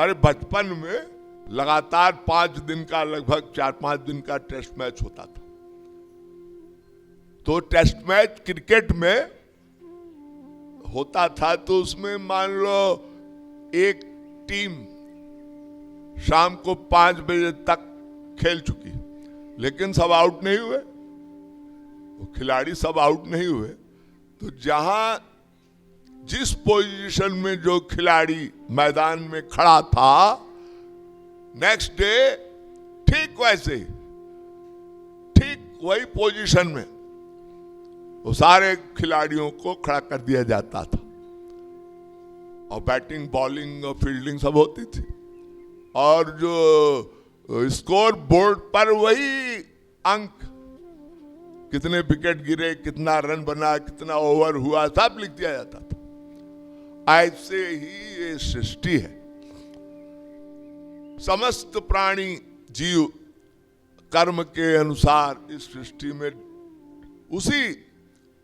हमारे बचपन में लगातार 5 दिन का, लगभग 4-5 दिन का टेस्ट मैच होता था। तो टेस्ट मैच क्रिकेट में होता था तो उसमें मान लो एक टीम शाम को 5 बजे तक खेल चुकी, लेकिन सब आउट नहीं हुए, वो खिलाड़ी सब आउट नहीं हुए। तो जहां जिस पोजीशन में जो खिलाड़ी मैदान में खड़ा था, नेक्स्ट डे ठीक वैसे, ठीक वही पोजीशन में वो सारे खिलाड़ियों को खड़ा कर दिया जाता था और बैटिंग, बॉलिंग और फील्डिंग सब होती थी। और जो स्कोर बोर्ड पर वही अंक, कितने विकेट गिरे, कितना रन बना, कितना ओवर हुआ, सब लिख दिया जाता था। ऐसे ही ये सृष्टि है। समस्त प्राणी जीव कर्म के अनुसार इस सृष्टि में उसी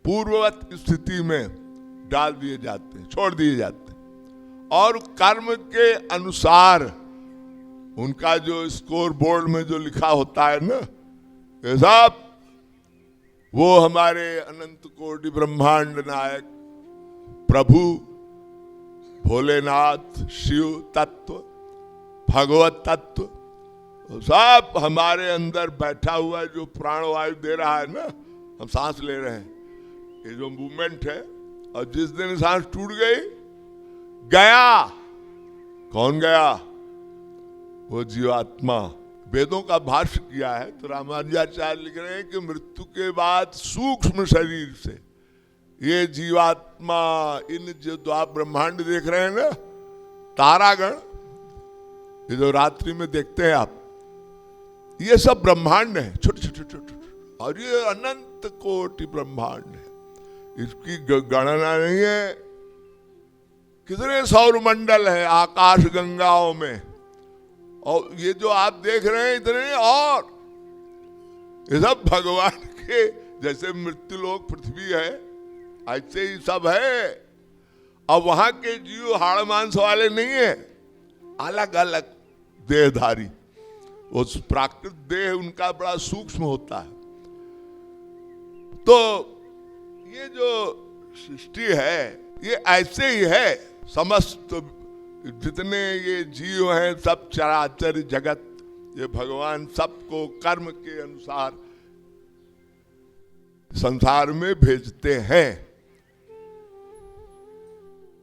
पूर्ववत स्थिति में डाल दिए जाते हैं, छोड़ दिए जाते हैं। और कर्म के अनुसार उनका जो स्कोर बोर्ड में जो लिखा होता है ना, ये सब वो हमारे अनंत कोटि ब्रह्मांड नायक प्रभु भोलेनाथ, शिव तत्व, भगवत तत्व, सब हमारे अंदर बैठा हुआ है। जो प्राणवायु दे रहा है ना, हम सांस ले रहे हैं, ये जो मूवमेंट है, और जिस दिन सांस टूट गई, गया, कौन गया? वो जीवात्मा। वेदों का भाष्य किया है तो रामानुजाचार्य लिख रहे हैं कि मृत्यु के बाद सूक्ष्म शरीर से ये जीवात्मा, इन जो आप ब्रह्मांड देख रहे हैं ना, तारागण, ये जो रात्रि में देखते हैं आप, ये सब ब्रह्मांड है, छोटे छोटे छोटे, और ये अनंत कोटि ब्रह्मांड है। इसकी गणना नहीं है। कितने सौर मंडल है आकाश गंगाओं में, और ये जो आप देख रहे हैं इतने, और ये सब भगवान के, जैसे मृत्युलोक पृथ्वी है ऐसे ही सब है। अब वहां के जीव हाड़ मांस वाले नहीं है, अलग अलग देहधारी। वो प्राकृत देह उनका बड़ा सूक्ष्म होता है। तो ये जो सृष्टि है ये ऐसे ही है। समस्त जितने ये जीव हैं, सब चराचर जगत, ये भगवान सबको कर्म के अनुसार संसार में भेजते हैं।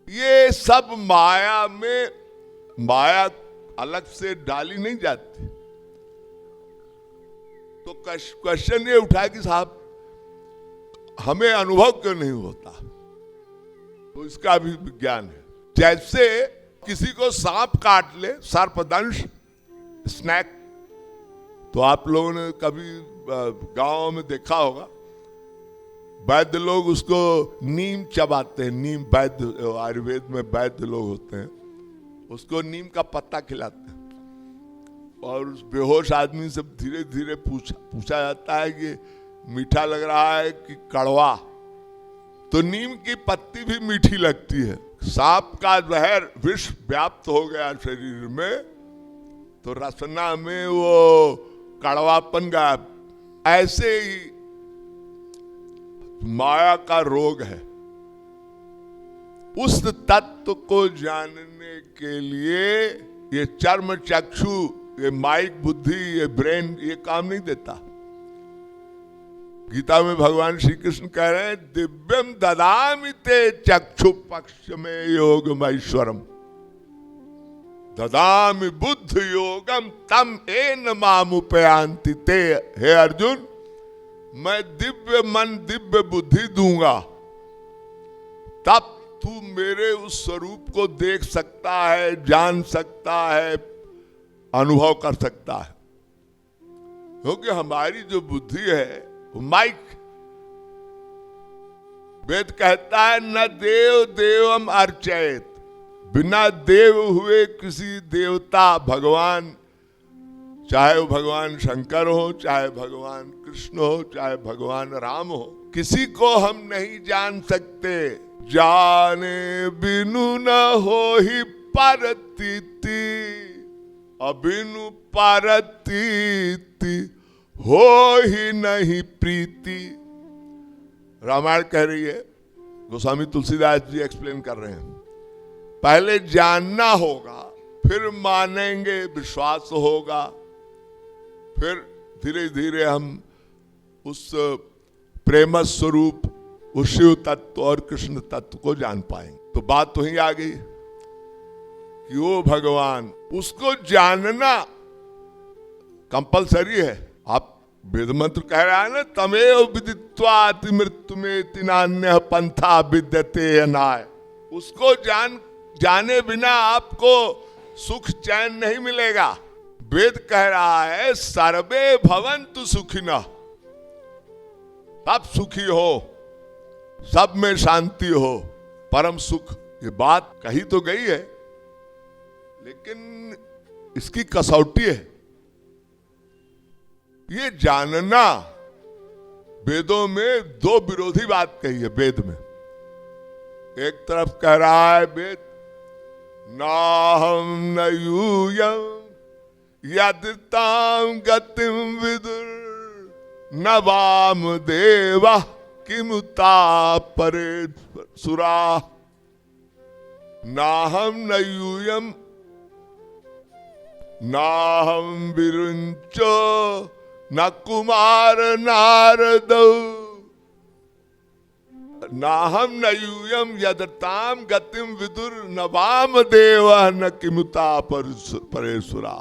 ये सब माया में, माया अलग से डाली नहीं जाती। तो क्वेश्चन ये उठा कि साहब हमें अनुभव क्यों नहीं होता? तो इसका भी विज्ञान है। जैसे किसी को सांप काट ले, सर्पदंश, स्नैक, तो आप लोगों ने कभी गांव में देखा होगा, वैद्य लोग उसको नीम चबाते हैं। नीम, वैद्य, आयुर्वेद में वैद्य लोग होते हैं, उसको नीम का पत्ता खिलाते हैं। और उस बेहोश आदमी से धीरे धीरे पूछा जाता है कि मीठा लग रहा है कि कड़वा, तो नीम की पत्ती भी मीठी लगती है। सांप का जहर विष व्याप्त हो गया शरीर में, तो रसना में वो कड़वापन गया। ऐसे ही माया का रोग है। उस तत्व को जानने के लिए ये चर्म चक्षु, ये माइक बुद्धि, ये ब्रेन, ये काम नहीं देता। गीता में भगवान श्री कृष्ण कह रहे हैं, दिव्यम ददामि ते चक्षु पक्ष में योगमैश्वरम, ददामि बुद्ध योगम तम एन मामुपयांति ते। हे अर्जुन, मैं दिव्य मन, दिव्य बुद्धि दूंगा, तब तू मेरे उस स्वरूप को देख सकता है, जान सकता है, अनुभव कर सकता है। क्योंकि हमारी जो बुद्धि है वो माइक, वेद कहता है न देव देवम अर्चयत, बिना देव हुए किसी देवता, भगवान, चाहे वो भगवान शंकर हो, चाहे भगवान कृष्ण हो, चाहे भगवान राम हो, किसी को हम नहीं जान सकते। जाने बिनु न हो ही परतीति अबिनु परतीति हो ही नहीं प्रीति। रामायण कह रही है, गोस्वामी तुलसीदास जी एक्सप्लेन कर रहे हैं, पहले जानना होगा, फिर मानेंगे, विश्वास होगा, फिर धीरे धीरे हम उस प्रेम स्वरूप, उस शिव तत्व और कृष्ण तत्व को जान पाएंगे। तो बात तो ही आ गई कि वो भगवान, उसको जानना कंपलसरी है। आप वेद मंत्र कह रहा है ना, तमेव विदित्वा मृत्यु में तिनान्य पंथा विद्यते नाय। उसको जाने बिना आपको सुख चैन नहीं मिलेगा। वेद कह रहा है सर्वे भवन्तु सुखिनः, सब सुखी हो, सब में शांति हो, परम सुख। ये बात कही तो गई है, लेकिन इसकी कसौटी है ये जानना। वेदों में दो विरोधी बात कही है। वेद में एक तरफ कह रहा है वेद, नाहं न यूयं यदितां गतिं विदुर न वामदेवः किमुता परे सुरा। नाहं न यूयं नाहं विरुंचो न कुमार नारदौ नाहं न यूयं यदताम गतिम विदुर न वामदेवः न किमुता परेशुरा।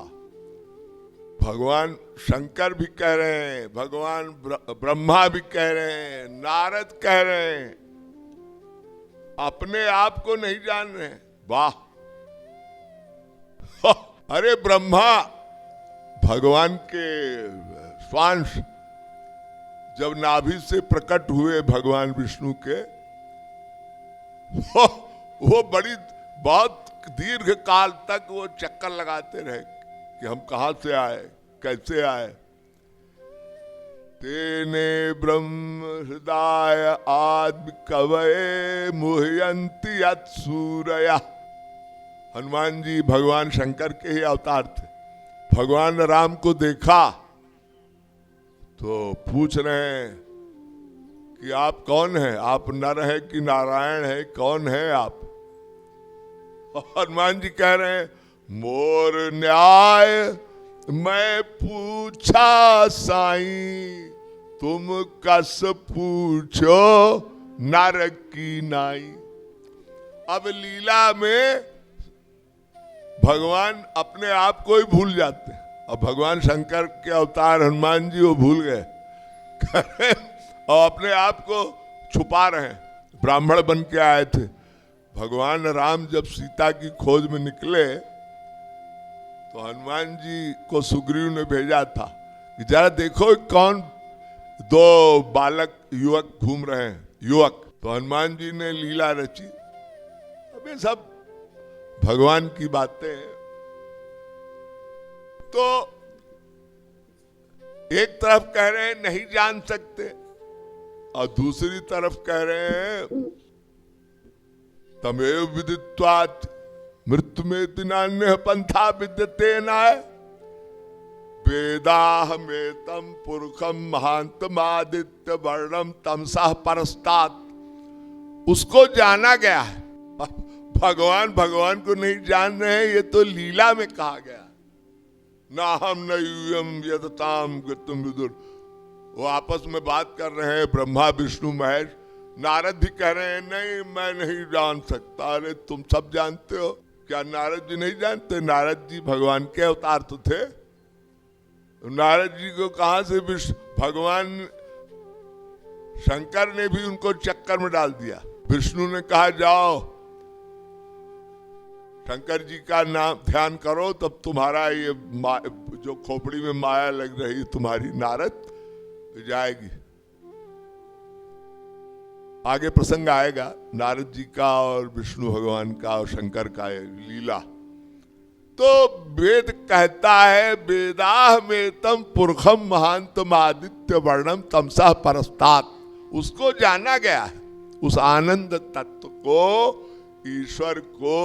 भगवान शंकर भी कह रहे हैं, भगवान ब्रह्मा भी कह रहे हैं, नारद कह रहे हैं, अपने आप को नहीं जान रहे। वाह, अरे ब्रह्मा भगवान के स्वांश जब नाभि से प्रकट हुए भगवान विष्णु के, वो बड़ी बहुत दीर्घ काल तक वो चक्कर लगाते रहे कि हम कहां से आए, कैसे आए। तेने ब्रह्म हृदय आदि कवये मुह्यन्ति यत्सूरया। हनुमान जी भगवान शंकर के ही अवतार थे। भगवान राम को देखा तो पूछ रहे हैं कि आप कौन हैं, आप नर है कि नारायण है, कौन है आप। हनुमान जी कह रहे हैं, मोर न्याय मैं पूछा साईं, तुम कस पूछो नर की नाई। अब लीला में भगवान अपने आप को ही भूल जाते हैं। अब भगवान शंकर के अवतार हनुमान जी वो भूल गए और अपने आप को छुपा रहे हैं। ब्राह्मण बन के आए थे। भगवान राम जब सीता की खोज में निकले तो हनुमान जी को सुग्रीव ने भेजा था कि जरा देखो कौन दो बालक युवक घूम रहे हैं, युवक। तो हनुमान जी ने लीला रची। अब ये सब भगवान की बातें हैं। तो एक तरफ कह रहे हैं नहीं जान सकते और दूसरी तरफ कह रहे हैं तमेव विदित्वात् मृत्यु में दिनान्य पंथा विद्यते नाय। वेदाहमेतं पुरुषं महान्तमादित्य वर्णम तमसः परस्तात्। उसको जाना गया है। भगवान भगवान को नहीं जान रहे हैं, ये तो लीला में कहा गया। नाहं न यूयं यदताम गतिम विदुर। वो आपस में बात कर रहे हैं, ब्रह्मा विष्णु महेश। नारद भी कह रहे हैं नहीं मैं नहीं जान सकता। अरे तुम सब जानते हो, क्या नारद जी नहीं जानते? नारद जी भगवान के अवतार तो थे। नारद जी को कहां से भगवान शंकर ने भी उनको चक्कर में डाल दिया। विष्णु ने कहा जाओ शंकर जी का नाम ध्यान करो, तब तुम्हारा ये जो खोपड़ी में माया लग रही तुम्हारी नारद जाएगी। आगे प्रसंग आएगा नारद जी का और विष्णु भगवान का और शंकर का लीला। तो वेद कहता है वेदाहमेतं पुरुषं महान्तमादित्य वर्णम तमसः परस्तात्। उसको जाना गया है, उस आनंद तत्व को, ईश्वर को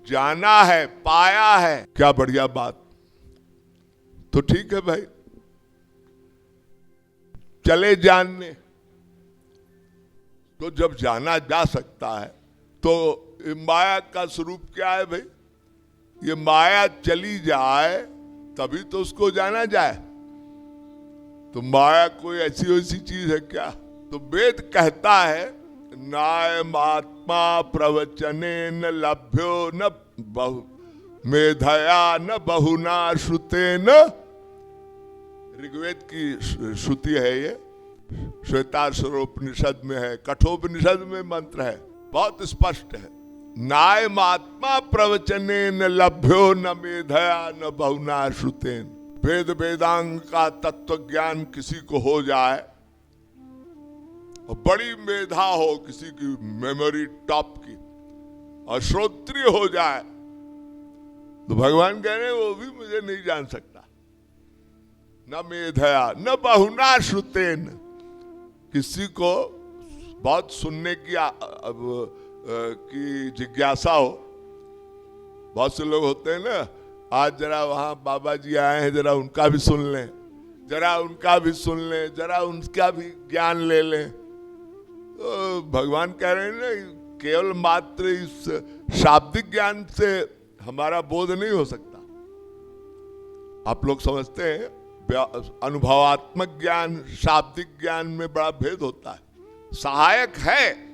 जाना है, पाया है, क्या बढ़िया बात। तो ठीक है भाई, चले जानने। तो जब जाना जा सकता है तो माया का स्वरूप क्या है भाई? ये माया चली जाए तभी तो उसको जाना जाए। तो माया कोई ऐसी वैसी चीज है क्या? तो वेद कहता है नायमात्मा प्रवचने न लभ्यो न बहु मेधया न बहुना श्रुतेन। ऋग्वेद की श्रुति है ये, श्वेताश्वरोपनिषद में है, कठोपनिषद में मंत्र है, बहुत स्पष्ट है। नायमात्मा प्रवचने न लभ्यो न मेधया न बहुना श्रुतेन। वेद वेदांग का तत्व ज्ञान किसी को हो जाए और बड़ी मेधा हो, किसी की मेमोरी टॉप की, और श्रोत्रिय हो जाए, तो भगवान कह रहे हैं वो भी मुझे नहीं जान सकता। न मेधया न बहुना श्रुतेन। किसी को बहुत सुनने की जिज्ञासा हो, बहुत से लोग होते हैं ना, आज जरा वहां बाबा जी आए हैं, जरा उनका भी सुन लें, जरा उनका भी सुन लें, जरा उनका भी ज्ञान ले लें। तो भगवान कह रहे हैं ना, केवल मात्र इस शाब्दिक ज्ञान से हमारा बोध नहीं हो सकता। आप लोग समझते हैं अनुभवात्मक ज्ञान शाब्दिक ज्ञान में बड़ा भेद होता है। सहायक है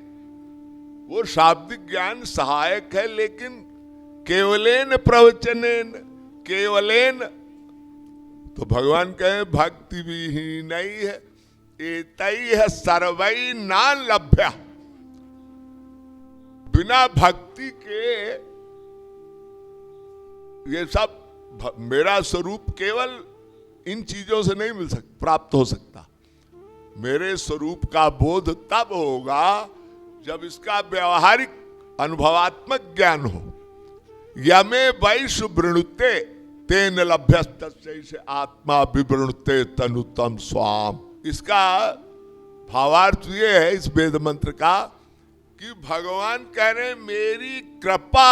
वो शाब्दिक ज्ञान, सहायक है, लेकिन केवलेन प्रवचनेन, केवलेन। तो भगवान कहे भक्ति भी ही नहीं है, एतई है सर्वई ना लभ्या। बिना भक्ति के ये सब मेरा स्वरूप केवल इन चीजों से नहीं मिल सकता, प्राप्त हो सकता। मेरे स्वरूप का बोध तब होगा जब इसका व्यवहारिक अनुभवात्मक ज्ञान हो। यमे वैश्व वृणुते तेन लभ्यस्तस्य से आत्मा विवृणुते तनुतम स्वाम। इसका भावार्थ ये है इस वेद मंत्र का कि भगवान कह रहे मेरी कृपा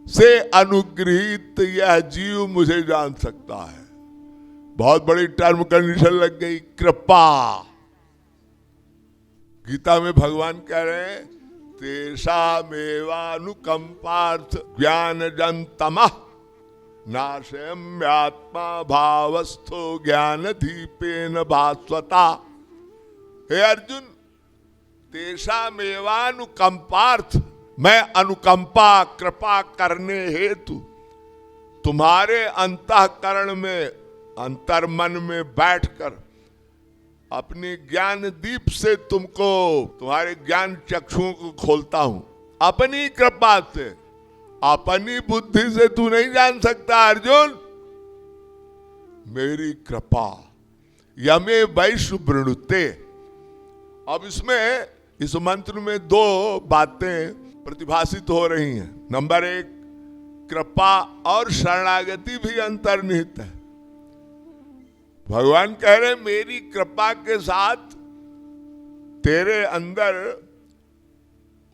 से अनुग्रहित यह जीव मुझे जान सकता है। बहुत बड़ी टर्म कंडीशन लग गई, कृपा। गीता में भगवान कह रहे हैं तेषामेवानुकंपार्थ ज्ञान जन्तमः नाशयम्यात्मा भावस्थो ज्ञान दीपेन भास्वता। हे अर्जुन, तेषामेवानुकंपार्थ, मैं अनुकंपा कृपा करने हेतु तुम्हारे अंतःकरण में, अंतर्मन में बैठकर अपनी ज्ञान दीप से तुमको, तुम्हारे ज्ञान चक्षुओं को खोलता हूं अपनी कृपा से। अपनी बुद्धि से तू नहीं जान सकता अर्जुन, मेरी कृपा। यमे वैश्व वृणुते। अब इसमें, इस मंत्र में दो बातें प्रतिभाषित हो रही हैं। नंबर एक, कृपा और शरणागति भी अंतर्निहित है। भगवान कह रहे मेरी कृपा के साथ तेरे अंदर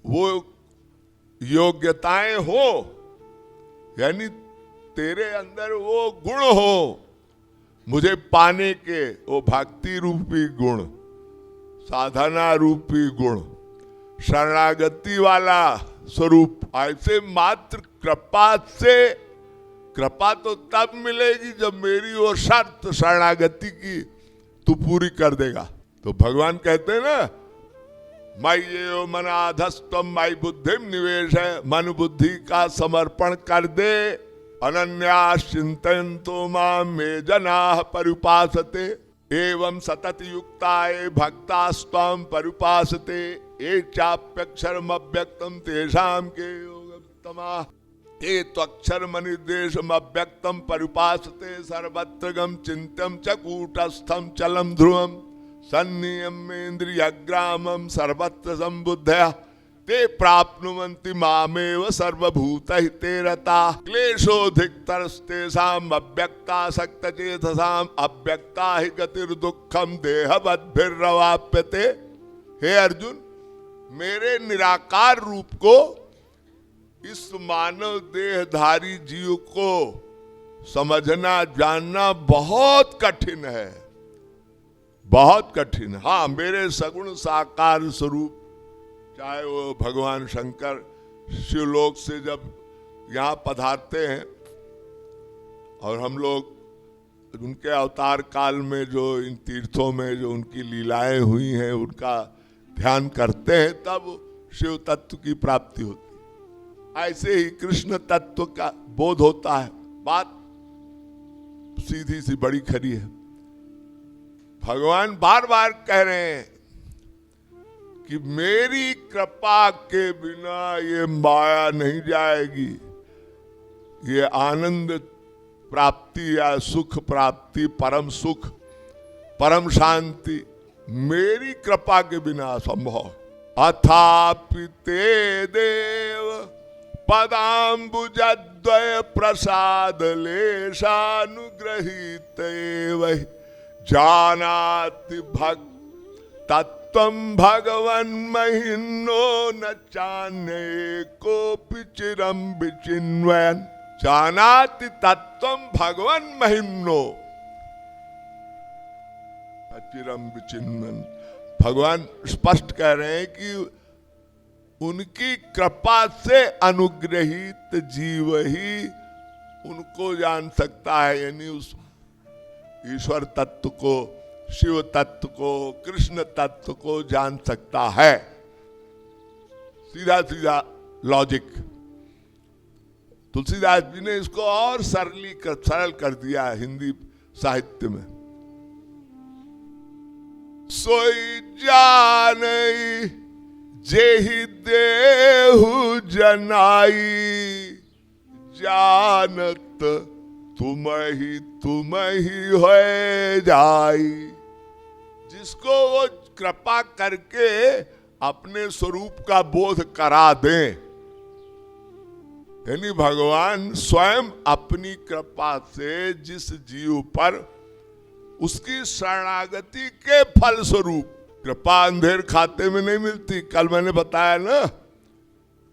वो योग्यताएं हो, यानी तेरे अंदर वो गुण हो मुझे पाने के, वो भक्ति रूपी गुण, साधना रूपी गुण, शरणागति वाला स्वरूप। ऐसे मात्र कृपा से, कृपा तो तब मिलेगी जब मेरी वो शर्त शरणागति की तू पूरी कर देगा। तो भगवान कहते हैं ना, मय्यो मनाधस्तम मयि बुद्धिम निवेश है, मन बुद्धि का समर्पण कर दे। अनन्यास चिंतयन्तो मां मे जनाः पर्युपासते एवं सतत युक्ताये भक्तास्त्वां पर्युपासते ये चाप्यक्षरम अव्यक्तम तेषां के योगतमा ये त्वक्षरम निर्देशम अव्यक्तम पर्युपासते सर्वत्र गम चिंत्यम च कूटस्थम चलम ध्रुवम सन्नियमेन्द्रियग्रामम सर्वत्र संबुद्धया ते प्राप्नुवन्ति मामेव सर्वभूतहिते रताः क्लेशोऽधिकतरस्तेषाम् अव्यक्तासक्तचेतसाम् अव्यक्ता हि गतिर्दुःखम् देहवद्भिर्रवाप्यते। हे अर्जुन, मेरे निराकार रूप को इस मानव देहधारी जीव को समझना जानना बहुत कठिन है, बहुत कठिन। हाँ, मेरे सगुण साकार स्वरूप, चाहे वो भगवान शंकर शिवलोक से जब यहाँ पधारते हैं और हम लोग उनके अवतार काल में जो इन तीर्थों में जो उनकी लीलाएं हुई हैं उनका ध्यान करते हैं, तब शिव तत्व की प्राप्ति होती है। ऐसे ही कृष्ण तत्व का बोध होता है। बात सीधी सी बड़ी खरी है। भगवान बार बार कह रहे हैं कि मेरी कृपा के बिना ये माया नहीं जाएगी, ये आनंद प्राप्ति या सुख प्राप्ति, परम सुख, परम शांति मेरी कृपा के बिना असंभव। अथापि ते देव पदाम्बुजद्वय प्रसाद लेशानुग्रहीत वै जानाति भक्त तत्त्वं भगवन् महिन्नो न चान्ये कोऽपि चिरं विचिन्वयन्। जानाति तत्त्वं भगवन् महिम्नो चिरं विचिन्वयन्। भगवान स्पष्ट कह रहे हैं कि उनकी कृपा से अनुग्रहित जीव ही उनको जान सकता है, यानी उस ईश्वर तत्व को, शिव तत्व को, कृष्ण तत्व को जान सकता है। सीधा सीधा लॉजिक। तुलसीदास जी ने इसको और सरल कर दिया है हिंदी साहित्य में। सोई जानई जेहि देहु जनाई, जानत तुम ही होए जाई। जिसको वो कृपा करके अपने स्वरूप का बोध करा दें, यानी भगवान स्वयं अपनी कृपा से जिस जीव पर उसकी शरणागति के फल स्वरूप, कृपा अंधेर खाते में नहीं मिलती। कल मैंने बताया ना,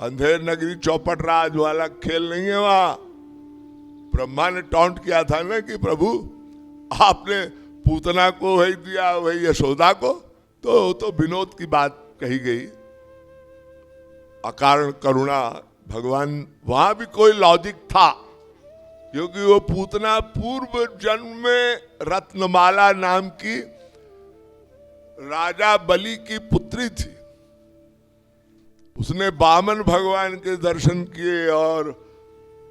अंधेर नगरी चौपट राज वाला खेल नहीं है वहां। ब्रह्मा ने टॉन्ट किया था ना कि प्रभु आपने पूतना को वही दिया, वही यशोदा को, तो विनोद की बात कही गई। अकारण करुणा, भगवान वहां भी कोई लॉजिक था, क्योंकि वो पूतना पूर्व जन्म में रत्नमाला नाम की राजा बलि की पुत्री थी। उसने वामन भगवान के दर्शन किए और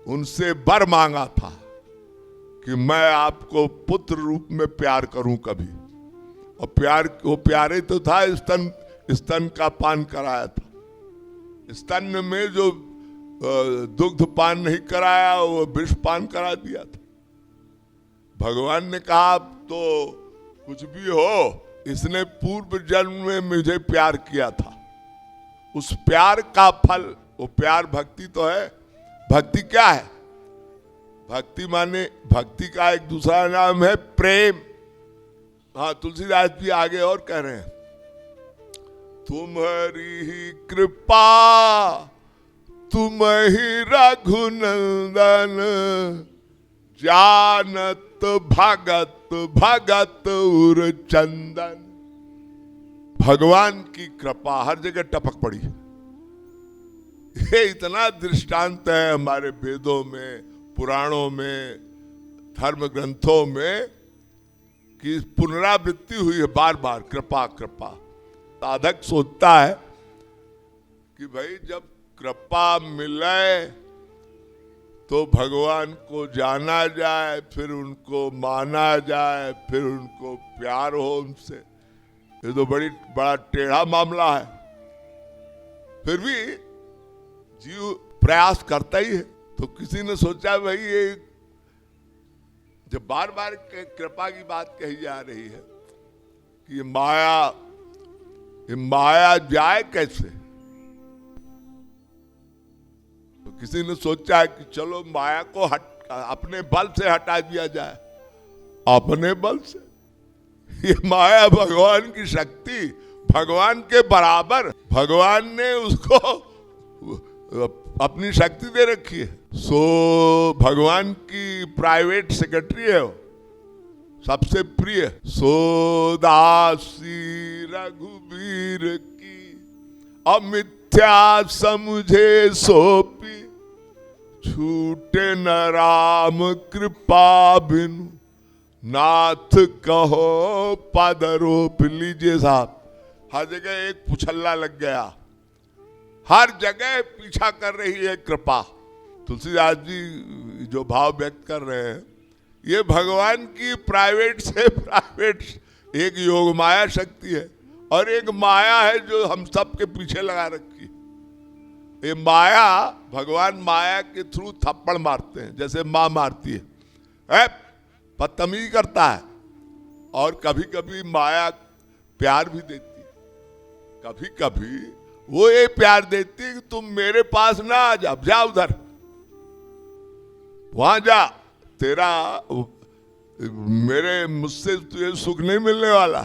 उनसे वर मांगा था कि मैं आपको पुत्र रूप में प्यार करूं कभी। और प्यार, वो प्यारे तो था, स्तन का पान कराया था। स्तन में जो दुग्ध पान नहीं कराया, वो विष पान करा दिया था। भगवान ने कहा तो कुछ भी हो, इसने पूर्व जन्म में मुझे प्यार किया था। उस प्यार का फल, वो प्यार भक्ति तो है। भक्ति क्या है? भक्ति माने, भक्ति का एक दूसरा नाम है प्रेम। हाँ, तुलसीदास जी आगे और कह रहे हैं, तुम्हारी ही कृपा तुम ही रघुनंदन, जानत भगत भगत उर चंदन। भगवान की कृपा हर जगह टपक पड़ी। ये इतना दृष्टांत है हमारे वेदों में, पुराणों में, धर्म ग्रंथों में, कि पुनरावृत्ति हुई है बार बार, कृपा कृपा। साधक सोचता है कि भाई जब कृपा मिले तो भगवान को जाना जाए, फिर उनको माना जाए, फिर उनको प्यार हो उनसे। ये तो बड़ा टेढ़ा मामला है। फिर भी जीव प्रयास करता ही है। तो किसी ने सोचा भाई ये जब बार बार कृपा की बात कही जा रही है कि ये माया जाए कैसे, तो किसी ने सोचा कि चलो माया को अपने बल से हटा दिया जाए। अपने बल से? ये माया भगवान की शक्ति, भगवान के बराबर। भगवान ने उसको अपनी शक्ति दे रखी है। सो भगवान की प्राइवेट सेक्रेटरी है वो, सबसे प्रिय। सो दासी रघुबीर की अमिथ्या समझे सौंपी, छूटे न राम कृपा बिनु, नाथ कहो पदरोप। लीजिए साहब, हर जगह एक पुछल्ला लग गया, हर जगह पीछा कर रही है कृपा। तुलसीदास जी जो भाव व्यक्त कर रहे हैं, ये भगवान की प्राइवेट से प्राइवेट एक योग माया शक्ति है, और एक माया है जो हम सब के पीछे लगा रखी है। ये माया, भगवान माया के थ्रू थप्पड़ मारते हैं, जैसे माँ मारती है, बदतमीजी करता है। और कभी कभी माया प्यार भी देती है, कभी कभी वो ये प्यार देती है कि तुम मेरे पास ना आ जा, जा उधर, वहां जा, तेरा मुझसे तुझे सुख नहीं मिलने वाला।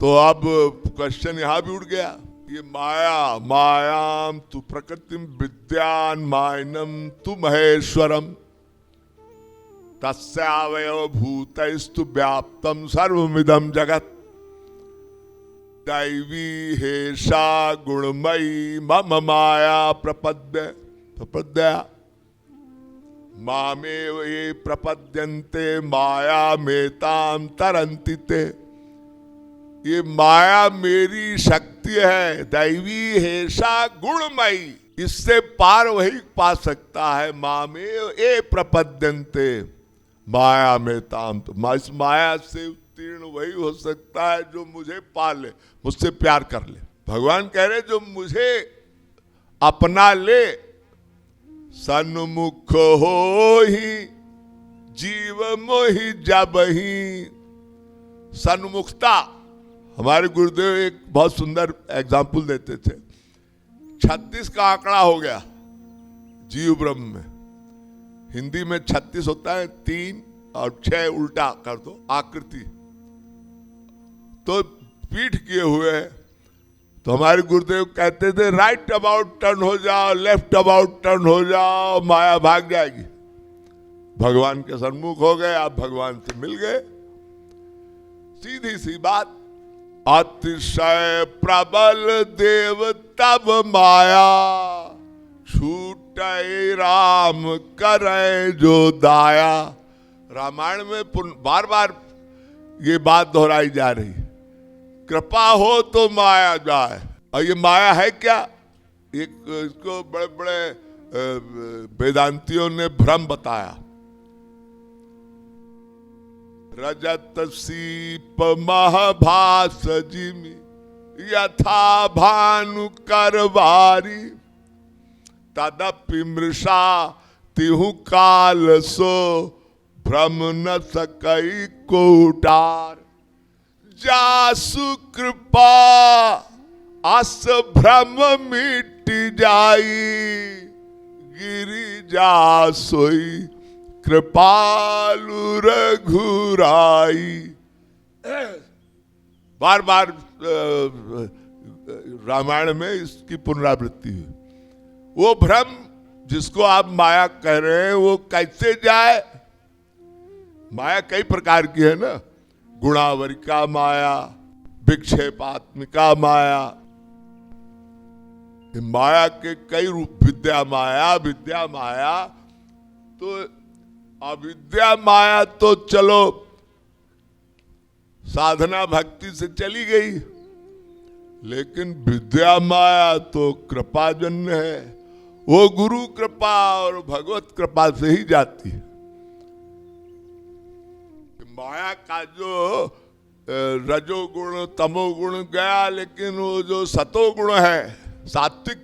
तो अब क्वेश्चन यहां भी उठ गया, ये माया, मायाम तु प्रकृतिम विद्यान मायनम तु महेश्वरम, तस्यावयव भूतैस्तु व्याप्तम सर्वमिदं जगत, दैवी हेषा गुणमयी मम माया प्रपद्या मामेव ये प्रपद्यन्ते माया मेताम तरन्ति ते। ये माया मेरी शक्ति है, दैवी हेषा गुणमयी, इससे पार वही पा सकता है। मामेव ये प्रपद्यन्ते माया मेताम, तो इस माया से उत्तीर्ण वही हो सकता है जो मुझे पा ले, मुझसे प्यार कर ले। भगवान कह रहे जो मुझे अपना ले, सन्मुख हो ही जीव मोहि जबहि। सन्मुखता, हमारे गुरुदेव एक बहुत सुंदर एग्जाम्पल देते थे। 36 का आंकड़ा हो गया जीव ब्रह्म में। हिंदी में 36 होता है, 3 और 6 उल्टा कर दो आकृति, तो पीठ किए हुए है। तो हमारे गुरुदेव कहते थे राइट अबाउट टर्न हो जाओ, लेफ्ट अबाउट टर्न हो जाओ, माया भाग जाएगी। भगवान के सन्मुख हो गए, आप भगवान से मिल गए। सीधी सी बात, अतिशय प्रबल देव तब माया, छूटे राम करे जो दाया। रामायण में बार बार ये बात दोहराई जा रही है, कृपा हो तो माया जाए। और ये माया है क्या? इसको बड़े बड़े वेदांतियों ने भ्रम बताया। रजत सीप महाभास जिमि, यथा भानु करवारी, तदपि मृषा तिहु काल सो, भ्रम न सकई कोटार। जासु कृपा अस भ्रम मिट जाई, गिरि जा सोई कृपालु रघुराई। बार बार रामायण में इसकी पुनरावृत्ति है। वो भ्रम जिसको आप माया कह रहे हैं, वो कैसे जाए? माया कई प्रकार की है ना, गुणावरिका माया, विक्षेपात्मिका माया, माया के कई रूप, विद्या माया। तो अविद्या माया तो चलो साधना भक्ति से चली गई, लेकिन विद्या माया तो कृपाजन्य है, वो गुरु कृपा और भगवत कृपा से ही जाती है। माया का जो रजोगुण तमोगुण गया, लेकिन वो जो सतोगुण है, सात्विक,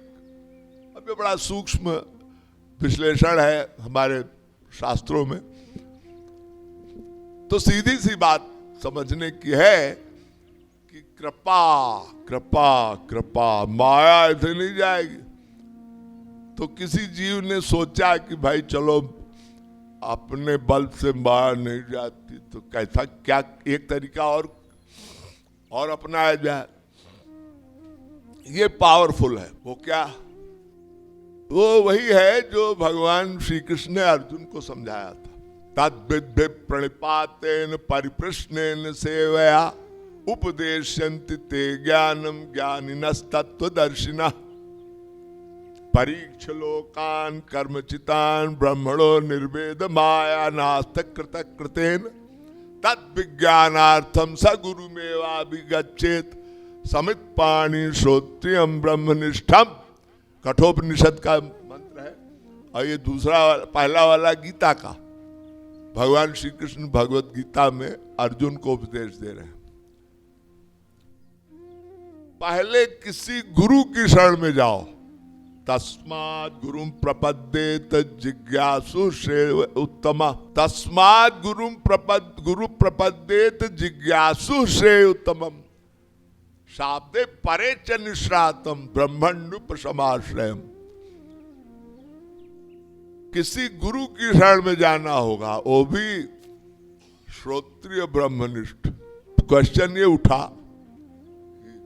अभी बड़ा सूक्ष्म विश्लेषण है हमारे शास्त्रों में। तो सीधी सी बात समझने की है कि कृपा कृपा कृपा, माया ऐसे नहीं जाएगी। तो किसी जीव ने सोचा कि भाई चलो अपने बल से माया नहीं जाती, तो कैसा क्या एक तरीका और अपनाया जाए। ये पावरफुल है। वो क्या? वो वही है जो भगवान श्री कृष्ण ने अर्जुन को समझाया था। तद्विद्धि प्रणिपातेन परिप्रश्नेन सेवया उपदेशन्ति ते ज्ञानम ज्ञानिनस्तत्त्वदर्शिनः परीक्ष लोकान् कर्मचितान् ब्रह्मणो निर्वेद माया नास्ति कृतः कृतेन तद्विज्ञानार्थम स गुरुमेवाभिगच्छेत् समित पाणि श्रोत्रियम ब्रह्मनिष्ठम। कठोपनिषद का मंत्र है। और ये दूसरा पहला वाला गीता का, भगवान श्री कृष्ण भगवत गीता में अर्जुन को उपदेश दे रहे हैं। पहले किसी गुरु की शरण में जाओ। तस्मात् गुरुं प्रपद्येत जिज्ञासु श्रेय उत्तम। तस्मात् गुरु प्रपद्येत जिज्ञासु श्रेय उत्तमम् शाब्दे परे च निश्रातम ब्रह्मण्युपशमाश्रयम्। किसी गुरु की शरण में जाना होगा, वो भी श्रोत्रिय ब्रह्मनिष्ठ। क्वेश्चन ये उठा,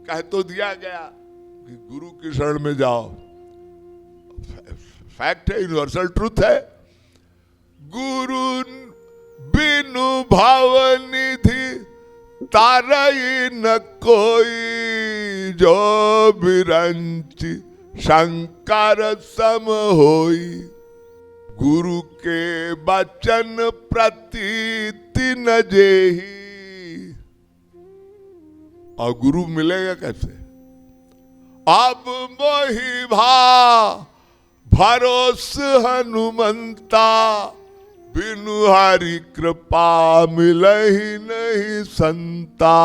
कह तो दिया गया कि गुरु की शरण में जाओ, फैक्ट है, यूनिवर्सल ट्रूथ है। गुरु बिनु भाव निधि तारई न कोई जो बिरंचि शंकर सम होई। गुरु के बचन प्रतीति न जेही। और गुरु मिलेगा कैसे? अब मोहि भा भरोस हनुमंता बिनु हरि कृपा मिलहि नहीं संता।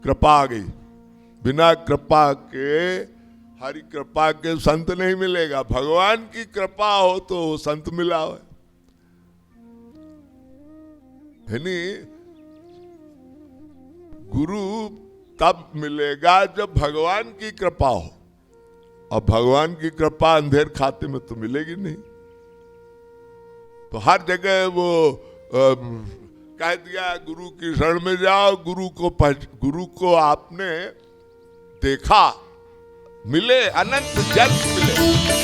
कृपा आ गई, बिना कृपा के, हरि कृपा के संत नहीं मिलेगा। भगवान की कृपा हो तो संत मिला हो। यानी गुरु तब मिलेगा जब भगवान की कृपा हो, और भगवान की कृपा अंधेर खाते में तो मिलेगी नहीं। तो हर जगह वो कह दिया गुरु की शरण में जाओ, गुरु को आपने देखा, मिले, अनंत जन्म मिले।